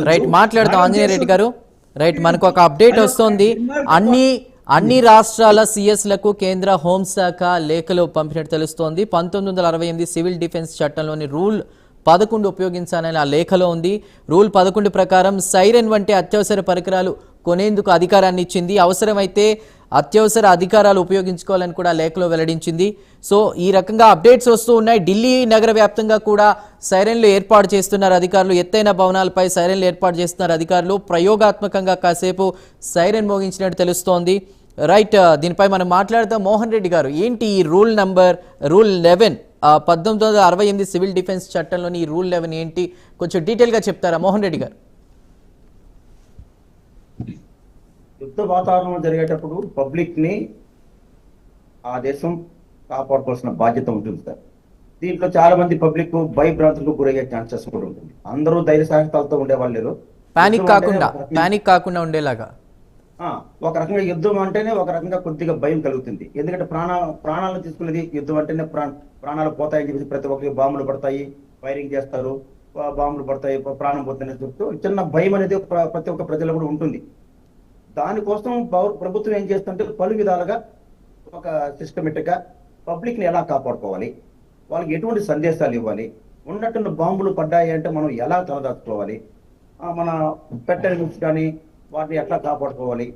Right మాట్లాడదాం ఆంజనేయ రెడ్డి గారు. Right మనకు ఒక అప్డేట్ వస్తోంది. అన్ని రాష్ట్రాల సిఎస్లకు కేంద్ర హోంశాఖ లేఖలు పంపినట్టు తెలుస్తోంది. 1968 సివిల్ డిఫెన్స్ చట్టంలోని రూల్ 11 ఉపయోగించాలని ఆ లేఖలో ఉంది. రూల్ 11 ప్రకారం సైరన్ వంటి అత్యవసర పరికరాలు కొనేందుకు అధికారాన్ని ఇచ్చింది. అవసరమైతే అత్యవసర అధికారాలు ఉపయోగించుకోవాలని కూడా లేఖలో వెల్లడించింది. సో ఈ రకంగా అప్డేట్స్ వస్తూ ఉన్నాయి. ఢిల్లీ నగర వ్యాప్తంగా కూడా సైరన్లు ఏర్పాటు చేస్తున్నారు అధికారులు. ఎత్తైన భవనాలపై సైరన్లు ఏర్పాటు చేస్తున్నారు అధికారులు. ప్రయోగాత్మకంగా కాసేపు సైరన్ మోగించినట్టు తెలుస్తోంది. రైట్, దీనిపై మనం మాట్లాడతాం. మోహన్ రెడ్డి గారు, ఏంటి ఈ రూల్ 11 1968 సివిల్ డిఫెన్స్ చట్టంలోని ఈ రూల్ 11 ఏంటి, కొంచెం డీటెయిల్గా చెప్తారా మోహన్ రెడ్డి గారు? యుద్ధ వాతావరణం జరిగేటప్పుడు పబ్లిక్ ని ఆ దేశం కాపాడుకోవాల్సిన బాధ్యత ఉంటుంది సార్. దీంట్లో చాలా మంది పబ్లిక్ భయభ్రాంతులకు గురయ్యే ఛాన్సెస్ కూడా ఉంటుంది. అందరూ ధైర్య సాహసాలతో ఉండేవాళ్ళు లేరు. పానిక్ కాకుండా ఉండేలాగా ఒక రకంగా యుద్ధం అంటేనే ఒక రకంగా కొద్దిగా భయం కలుగుతుంది. ఎందుకంటే ప్రాణాలను తీసుకునేది యుద్ధం అంటేనే ప్రాణాలు పోతాయని చెప్పేసి ప్రతి ఒక్కరికి బాంబులు పడతాయి, ఫైరింగ్ చేస్తారు, బాంబులు పడతాయి, ప్రాణం పోతుందని చెప్తూ చిన్న భయం అనేది ప్రతి ఒక్క ప్రజలు కూడా ఉంటుంది. దానికోసం ప్రభుత్వం ఏం చేస్తుంటే పలు విధాలుగా ఒక సిస్టమేటిక్ గా పబ్లిక్ ని ఎలా కాపాడుకోవాలి, వాళ్ళకి ఎటువంటి సందేశాలు ఇవ్వాలి, ఉన్నట్టున్న బాంబులు పడ్డాయి అంటే మనం ఎలా తలదాచుకోవాలి, మన పెట్ అనిమల్స్ కానీ వాటిని ఎట్లా కాపాడుకోవాలి,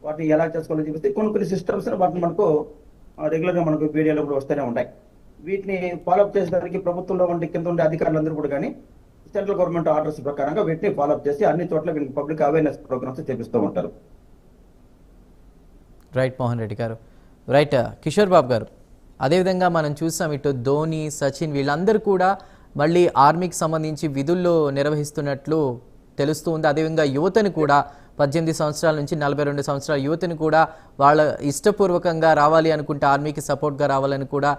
వాటిని ఎలా చేసుకోవాలని చెప్పేసి కొన్ని సిస్టమ్స్ వాటిని మనకు రెగ్యులర్ గా మనకు వీడియోలో కూడా వస్తూనే ఉంటాయి. వీటిని ఫాలోఅప్ చేసేదానికి ప్రభుత్వంలో ఉండే కింద ఉండే అధికారులందరూ కూడా కానీ సెంట్రల్ గవర్నమెంట్ ఆర్డర్స్ ప్రకారంగా వీటిని ఫాలోఅప్ చేసి అన్ని చోట్ల వీళ్ళకి పబ్లిక్ అవేర్నెస్ ప్రోగ్రామ్స్ చేపిస్తూ ఉంటారు. రైట్ మోహన్ రెడ్డి గారు. రైట్ కిషోర్ బాబు గారు, అదేవిధంగా మనం చూసాం ఇటు ధోని, సచిన్ వీళ్ళందరూ కూడా మళ్ళీ ఆర్మీకి సంబంధించి విధుల్లో నిర్వహిస్తున్నట్లు తెలుస్తూ ఉంది. అదేవిధంగా యువతను కూడా 18 సంవత్సరాల నుంచి 42 సంవత్సరాల యువతను కూడా వాళ్ళ ఇష్టపూర్వకంగా రావాలి అనుకుంటే ఆర్మీకి సపోర్ట్గా రావాలని కూడా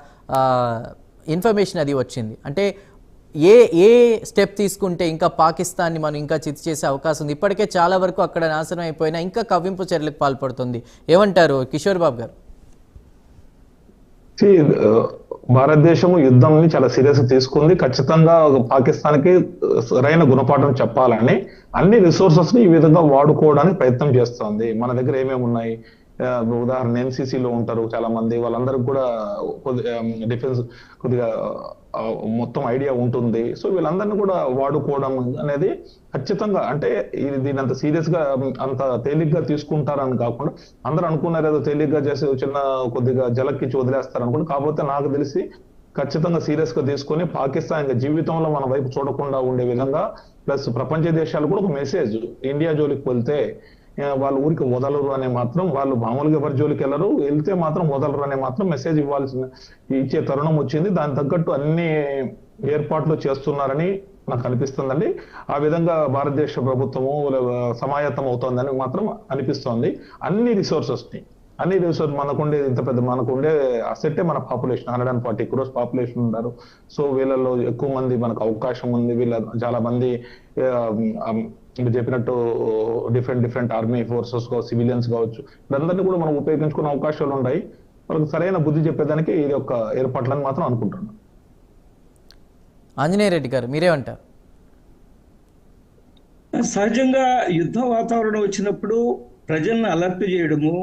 ఇన్ఫర్మేషన్ అది వచ్చింది. అంటే ఏ స్టెప్ తీసుకుంటే ఇంకా పాకిస్తాన్ని మనం ఇంకా చిత్తు చేసే అవకాశం ఉంది? ఇప్పటికే చాలా వరకు అక్కడ నాశనం అయిపోయినా ఇంకా కవ్వింపు చర్యలకు పాల్పడుతుంది. ఏమంటారు కిషోర్ బాబు గారు? భారతదేశము యుద్ధంని చాలా సీరియస్ తీసుకుంది. ఖచ్చితంగా పాకిస్తాన్ కి సరైన గుణపాఠం చెప్పాలని అన్ని రిసోర్సెస్ ని ఈ విధంగా వాడుకోవడానికి ప్రయత్నం చేస్తోంది. మన దగ్గర ఏమేమి ఉన్నాయి, ఉదాహరణ ఎన్సీసీలో ఉంటారు చాలా మంది, వాళ్ళందరికీ కూడా డిఫెన్స్ కొద్దిగా మొత్తం ఐడియా ఉంటుంది. సో వీళ్ళందరినీ కూడా వాడుకోవడం అనేది ఖచ్చితంగా, అంటే దీని అంత సీరియస్ గా అంత తేలిగ్గా తీసుకుంటారని కాకుండా అందరూ అనుకున్నారు ఏదో తేలిగ్గా చేసి చిన్న కొద్దిగా జలక్కిచ్చి వదిలేస్తారు అనుకుంటే, కాకపోతే నాకు తెలిసి ఖచ్చితంగా సీరియస్ గా తీసుకొని పాకిస్తాన్ జీవితంలో మన వైపు చూడకుండా ఉండే విధంగా, ప్లస్ ప్రపంచ దేశాలు కూడా ఒక మెసేజ్, ఇండియా జోలికి వెళ్తే వాళ్ళు ఊరికి వదలరు అనే మాత్రం, వాళ్ళు మామూలుగా ఎవరి జోలికి వెళ్ళరు, వెళ్తే మాత్రం వదలరు అనే మాత్రం మెసేజ్ ఇచ్చే తరుణం వచ్చింది. దాని తగ్గట్టు అన్ని ఏర్పాట్లు చేస్తున్నారని నాకు అనిపిస్తుందండి. ఆ విధంగా భారతదేశ ప్రభుత్వము సమాయత్తం అవుతోందని మాత్రం అనిపిస్తోంది. అన్ని రిసోర్సెస్ మనకుండే ఇంత పెద్ద మనకుండే అసెట్టే మన పాపులేషన్ 140 crores పాపులేషన్ ఉన్నారు. సో వీళ్ళలో ఎక్కువ మంది మనకు అవకాశం ఉంది. వీళ్ళ చాలా మంది మీరు చెప్పినట్టు డిఫరెంట్ ఆర్మీ ఫోర్సెస్ సివిలియన్స్ కావచ్చు, వీళ్ళందరినీ కూడా మనం ఉపయోగించుకునే అవకాశాలు ఉన్నాయి. వాళ్ళకి సరైన బుద్ధి చెప్పేదానికి ఇది ఒక ఏర్పాట్లని మాత్రం అనుకుంటున్నాను. ఆంజనేయ రెడ్డి గారు మీరేమంటారు? సహజంగా యుద్ధ వాతావరణం వచ్చినప్పుడు ప్రజలను అలర్ట్ చేయడము,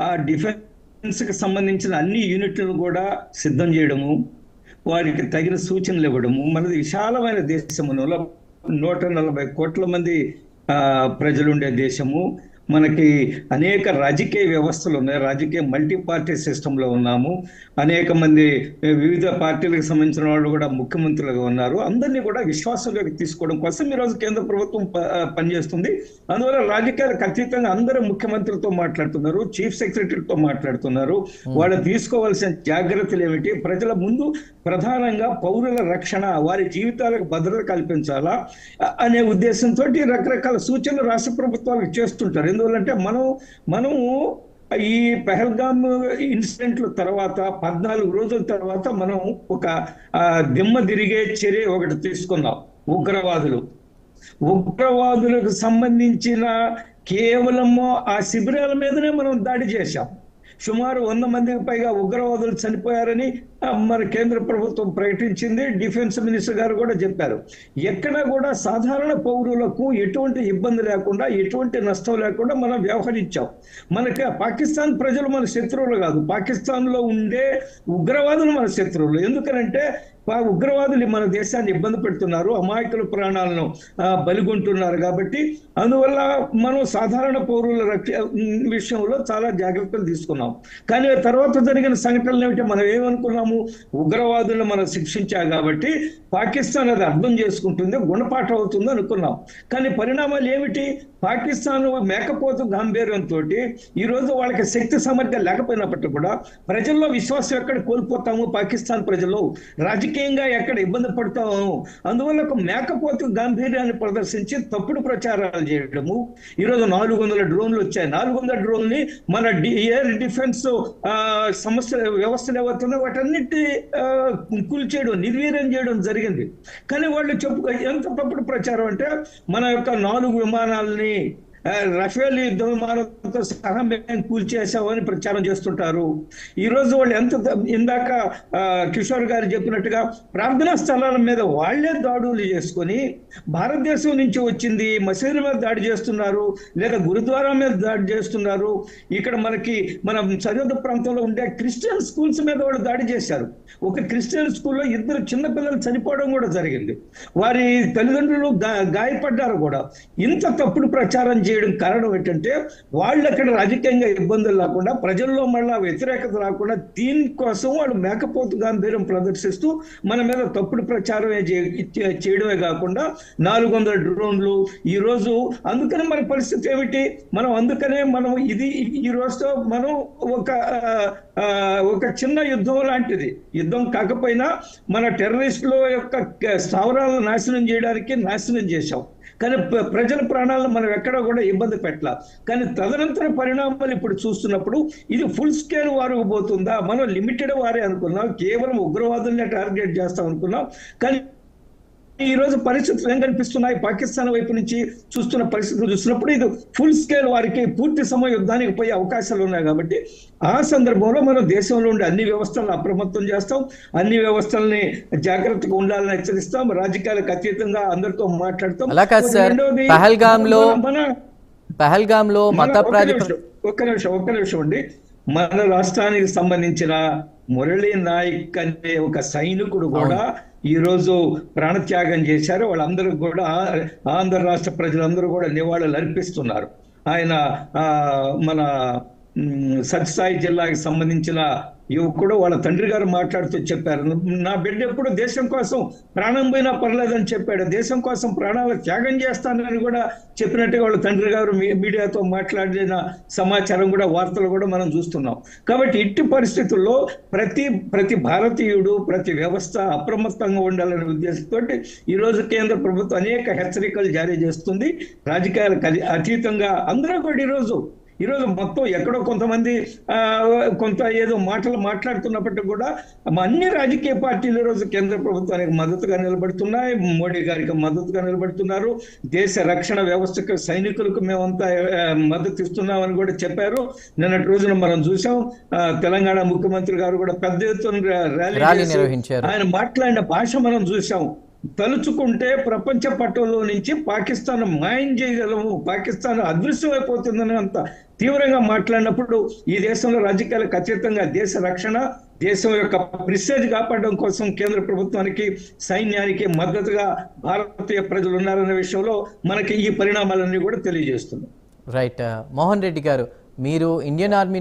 ఆ డిఫెన్స్ కి సంబంధించిన అన్ని యూనిట్లను కూడా సిద్ధం చేయడము, వారికి తగిన సూచనలు ఇవ్వడము. మనది విశాలమైన దేశము, 140 కోట్ల మంది ప్రజలు ఉండే దేశము. మనకి అనేక రాజకీయ వ్యవస్థలు ఉన్నాయి, రాజకీయ మల్టీ పార్టీ సిస్టంలో ఉన్నాము. అనేక మంది వివిధ పార్టీలకు సంబంధించిన వాళ్ళు కూడా ముఖ్యమంత్రులుగా ఉన్నారు. అందరినీ కూడా విశ్వాసంలోకి తీసుకోవడం కోసం ఈరోజు కేంద్ర ప్రభుత్వం పనిచేస్తుంది. అందువల్ల రాజకీయాలకు అతీతంగా అందరూ ముఖ్యమంత్రులతో మాట్లాడుతున్నారు, చీఫ్ సెక్రటరీతో మాట్లాడుతున్నారు. వాళ్ళు తీసుకోవాల్సిన జాగ్రత్తలు ఏమిటి, ప్రజల ముందు ప్రధానంగా పౌరుల రక్షణ, వారి జీవితాలకు భద్రత కల్పించాలా అనే ఉద్దేశంతో రకరకాల సూచనలు రాష్ట్ర ప్రభుత్వాలకు చేస్తుంటారు. ఎందువల్లంటే మనము ఈ పెహల్గామ్ ఇన్సిడెంట్ల తర్వాత 14 రోజుల తర్వాత మనం ఒక దిమ్మ తిరిగే చర్య ఒకటి తీసుకున్నాం. ఉగ్రవాదులకు సంబంధించిన కేవలము ఆ శిబిరాల మీదనే మనం దాడి చేశాం. సుమారు 100 మందికి పైగా ఉగ్రవాదులు చనిపోయారని మన కేంద్ర ప్రభుత్వం ప్రకటించింది. డిఫెన్స్ మినిస్టర్ గారు కూడా చెప్పారు. ఎక్కడ కూడా సాధారణ పౌరులకు ఎటువంటి ఇబ్బంది లేకుండా, ఎటువంటి నష్టం లేకుండా మనం వ్యవహరించాం. మనకి పాకిస్తాన్ ప్రజలు మన శత్రువులు కాదు, పాకిస్తాన్ లో ఉండే ఉగ్రవాదులు మన శత్రువులు. ఎందుకనంటే ఉగ్రవాదులు మన దేశాన్ని ఇబ్బంది పెడుతున్నారు, అమాయకుల ప్రాణాలను బలిగొంటున్నారు. కాబట్టి అందువల్ల మనం సాధారణ పౌరుల విషయంలో చాలా జాగ్రత్తలు తీసుకున్నాం. కానీ తర్వాత జరిగిన సంఘటనలు ఏమిటి, మనం ఏమనుకున్నాము, ఉగ్రవాదులను మనం శిక్షించాం కాబట్టి పాకిస్తాన్ అది అర్థం చేసుకుంటుంది, గుణపాఠం అవుతుంది అనుకున్నాం. కానీ పరిణామాలు ఏమిటి, పాకిస్తాన్ మేకపోతు గాంభీర్యంతో ఈరోజు వాళ్ళకి శక్తి సామర్థ్యం లేకపోయినప్పటికీ కూడా ప్రజల్లో విశ్వాసం ఎక్కడ కోల్పోతాము, పాకిస్తాన్ ప్రజలు రాజకీయంగా ఎక్కడ ఇబ్బంది పడతాము. అందువల్ల ఒక మేకపోతు గాంభీర్యాన్ని ప్రదర్శించి తప్పుడు ప్రచారాలు చేయడము. ఈరోజు 400 డ్రోన్లు వచ్చాయి. 400 డ్రోన్ని మన ఎయిర్ డిఫెన్స్ వ్యవస్థలు ఏవవుతున్నాయో వాటన్నిటి కూల్చేయడం, నిర్వీర్యం చేయడం జరిగింది. కానీ వాళ్ళు ఎంత తప్పుడు ప్రచారం అంటే మన యొక్క 4 విమానాలని రఫేల్ యుద్ధ విమానంతో సహా మేము కూల్చేసామని ప్రచారం చేస్తుంటారు. ఈ రోజు వాళ్ళు ఇందాక కిషోర్ గారు చెప్పినట్టుగా ప్రార్థనా స్థలాల మీద వాళ్లే దాడులు చేసుకొని భారతదేశం నుంచి వచ్చింది మసీదుల మీద దాడి చేస్తున్నారు, లేదా గురుద్వారా మీద దాడి చేస్తున్నారు. ఇక్కడ మన సరిహద్దు ప్రాంతంలో ఉండే క్రిస్టియన్ స్కూల్స్ మీద వాళ్ళు దాడి చేశారు. ఒక క్రిస్టియన్ స్కూల్లో 2 చిన్నపిల్లలు చనిపోవడం కూడా జరిగింది, వారి తల్లిదండ్రులు గాయపడ్డారు కూడా. ఇంత తప్పుడు ప్రచారం చేయడం కారణం ఏంటంటే వాళ్ళు అక్కడ రాజకీయంగా ఇబ్బందులు లేకుండా, ప్రజల్లో మళ్ళా వ్యతిరేకత రాకుండా, దీనికోసం వాళ్ళు మేకపోతు గాంభీర్యం ప్రదర్శిస్తూ మన మీద తప్పుడు ప్రచారం చేయడమే కాకుండా 400 డ్రోన్లు ఈ రోజు. అందుకనే మన పరిస్థితి ఏమిటి, మనం ఈ రోజుతో మనం ఒక చిన్న యుద్ధం లాంటిది, యుద్ధం కాకపోయినా మన టెర్రరిస్టుల యొక్క స్థావరాలను నాశనం చేశాం. కానీ ప్రజల ప్రాణాలను మనం ఎక్కడ కూడా ఇబ్బంది పెట్టాల. కానీ తదనంతర పరిణామాలు ఇప్పుడు చూస్తున్నప్పుడు ఇది ఫుల్ స్కేల్ వారుకు పోతుందా, మనం లిమిటెడ్ వారే అనుకున్నాం, కేవలం ఉగ్రవాదుల్ని టార్గెట్ చేస్తాం అనుకున్నాం. కానీ ఈ రోజు పరిస్థితులు ఏం కనిపిస్తున్నాయి, పాకిస్తాన్ వైపు నుంచి చూస్తున్న పరిస్థితులు చూసినప్పుడు ఇది ఫుల్ స్కేల్ వారికి పూర్తి సమయం యుద్ధానికి పోయే అవకాశాలు ఉన్నాయి. కాబట్టి ఆ సందర్భంలో మనం దేశంలో ఉండే అన్ని వ్యవస్థలను అప్రమత్తం చేస్తాం, అన్ని వ్యవస్థల్ని జాగ్రత్తగా ఉండాలని హెచ్చరిస్తాం, రాజకీయాలకు అతీతంగా అందరితో మాట్లాడతాం. పహల్గాంలో ఒక్క నిమిషం అండి. మన రాష్ట్రానికి సంబంధించిన మురళీ నాయక్ అనే ఒక సైనికుడు కూడా ఈ రోజు ప్రాణత్యాగం చేశారు. వాళ్ళందరూ కూడా ఆంధ్ర రాష్ట్ర ప్రజలందరూ కూడా నివాళులు అర్పిస్తున్నారు. ఆయన మన సత్యసాయి జిల్లాకి సంబంధించిన యువకుడు వాళ్ళ తండ్రి గారు మాట్లాడుతూ చెప్పారు, నా బిడ్డ ఎప్పుడు దేశం కోసం ప్రాణం పోయినా పర్లేదని చెప్పాడు, దేశం కోసం ప్రాణాలు త్యాగం చేస్తానని కూడా చెప్పినట్టుగా వాళ్ళ తండ్రి గారు మీడియాతో మాట్లాడిన సమాచారం కూడా, వార్తలు కూడా మనం చూస్తున్నాం. కాబట్టి ఇట్టి పరిస్థితుల్లో ప్రతి భారతీయుడు, ప్రతి వ్యవస్థ అప్రమత్తంగా ఉండాలనే ఉద్దేశంతో ఈ రోజు కేంద్ర ప్రభుత్వం అనేక హెచ్చరికలు జారీ చేస్తుంది. రాజకీయాలకు అతీతంగా అందరూ కూడా ఈరోజు మొత్తం ఎక్కడో కొంతమంది కొంత ఏదో మాట్లాడుతున్నప్పటికీ కూడా అన్ని రాజకీయ పార్టీలు ఈరోజు కేంద్ర ప్రభుత్వానికి మద్దతుగా నిలబడుతున్నాయి, మోడీ గారికి మద్దతుగా నిలబడుతున్నారు. దేశ రక్షణ వ్యవస్థకు, సైనికులకు మేమంతా మద్దతు ఇస్తున్నామని కూడా చెప్పారు. నిన్నటి రోజున మనం చూసాం, తెలంగాణ ముఖ్యమంత్రి గారు కూడా పెద్ద ఎత్తున ర్యాలీ నిర్వహించారు. ఆయన మాట్లాడిన భాష మనం చూసాం. తలుచుకుంటే ప్రపంచ పటంలో నుంచి పాకిస్తాన్ మాయం చేయగలము, పాకిస్తాన్ అదృశ్యం అయిపోతుందని అంత తీవ్రంగా మాట్లాడినప్పుడు ఈ దేశంలో రాజకీయాలకు అతీతంగా దేశ రక్షణ, దేశం యొక్క ప్రిస్టేజ్ కాపాడడం కోసం కేంద్ర ప్రభుత్వానికి, సైన్యానికి మద్దతుగా భారతీయ ప్రజలు ఉన్నారనే విషయంలో మనకి ఈ పరిణామాలన్నీ కూడా తెలియజేస్తుంది. రైట్. మోహన్ రెడ్డి గారు, మీరు ఇండియన్ ఆర్మీ